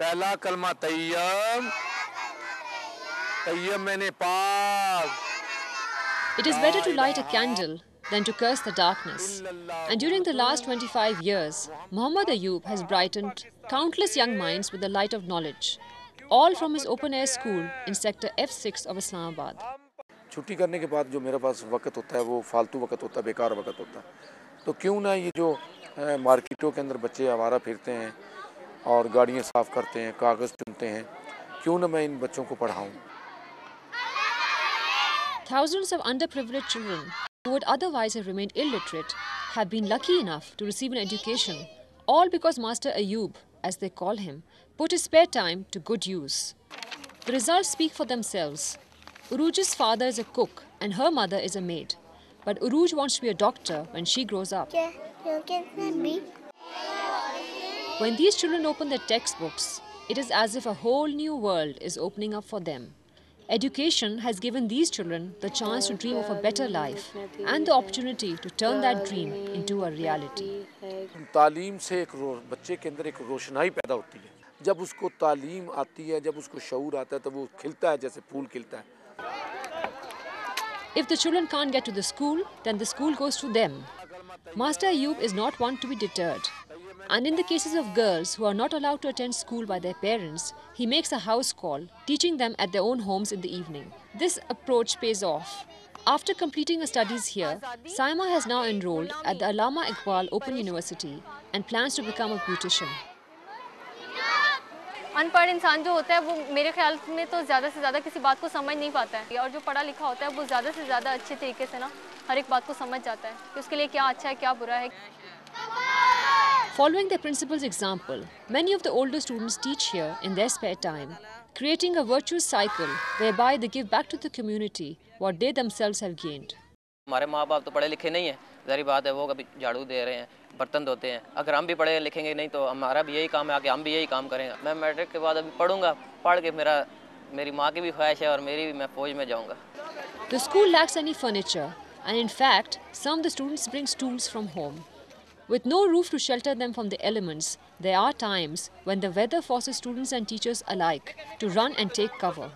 पहला कलमा तैयब, तैयब मैंने पाक. It is better to light a candle than to curse the darkness. And during the last 25 years, Muhammad Ayub has brightened countless young minds with the light of knowledge, all from his open-air school in Sector F6 of Islamabad. छुट्टी करने के बाद जो मेरे पास वक्त होता है वो फालतू वक्त होता है, बेकार वक्त होता है, तो क्यों ना ये जो मार्केटों के अंदर बच्चे आवारा फिरते हैं और गाड़ियाँ साफ़ करते हैं, कागज़ चुनते हैं, क्यों ना मैं इन बच्चों को पढ़ाऊँ. Thousands of underprivileged children who would otherwise have remained illiterate have been lucky enough to receive an education, all because Master Ayub, as they call him, put his spare time to good use. The results speak for themselves. Uruj's father is a cook and her mother is a maid. But Uruj wants to be a doctor when she grows up. When these children open their textbooks, it is as if a whole new world is opening up for them. Education has given these children the chance to dream of a better life and the opportunity to turn that dream into a reality. तालीम से एक बच्चे के अंदर एक रोशनाई पैदा होती है. जब उसको तालीम आती है, जब उसको शऊर आता है, तो वो खिलता है जैसे फूल खिलता है. If the children can't get to the school, then the school goes to them. Master Ayub is not one to be deterred. And in the cases of girls who are not allowed to attend school by their parents, he makes a house call, teaching them at their own homes in the evening. This approach pays off. After completing her studies here, Saima has now enrolled at the Allama Iqbal Open University and plans to become a beautician. अनपढ़ इंसान जो होता है वो मेरे ख्याल में तो ज़्यादा से ज़्यादा किसी बात को समझ नहीं पाता है, और जो पढ़ा लिखा होता है वो ज़्यादा से ज़्यादा अच्छे तरीके से ना हर एक बात को समझ जाता है कि उसके लिए क्या अच्छा है क्या बुरा है. Following their principal's example, many of the older students teach here in their spare time, creating a virtuous cycle whereby they give back to the community what they themselves have gained. हमारे माँ बाप तो पढ़े लिखे नहीं हैं, ज़ाहिर बात है वो कभी झाड़ू दे रहे हैं, बर्तन धोते हैं. अगर हम भी पढ़े लिखेंगे नहीं तो हमारा भी यही काम है कि हम भी यही काम करेंगे. मैं मैट्रिक के बाद अभी पढ़ूंगा, पढ़ के मेरी माँ की भी ख्वाहिश है और मेरी भी, मैं फौज में जाऊंगा. The school lacks any furniture, and in fact, some of the students bring stools from home. With no roof to shelter them from the elements, there are times when the weather forces students and teachers alike to run and take cover.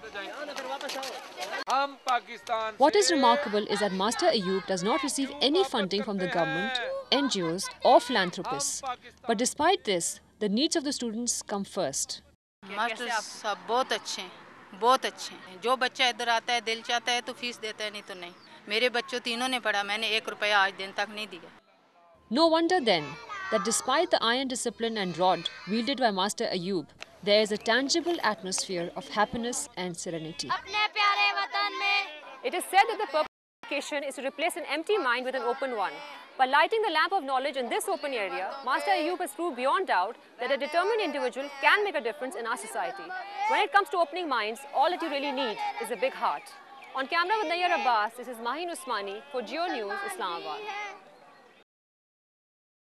What is remarkable is that Master Ayub does not receive any funding from the government, NGOs or philanthropists. But despite this, the needs of the students come first. Master साहब बहुत अच्छे हैं, बहुत अच्छे हैं. जो बच्चा इधर आता है दिल चाहता है तो फीस देता है, नहीं तो नहीं. मेरे बच्चों तीनों ने पढ़ा, मैंने 1 रुपया आज दिन तक नहीं दिया. No wonder then that despite the iron discipline and rod wielded by Master Ayub, there is a tangible atmosphere of happiness and serenity. It is said that the purpose of education is to replace an empty mind with an open one. By lighting the lamp of knowledge in this open area, Master Ayub has proved beyond doubt that a determined individual can make a difference in our society. When it comes to opening minds, all that you really need is a big heart. On camera with Nayyar Abbas, this is Mahin Usmani for Geo News, Islamabad.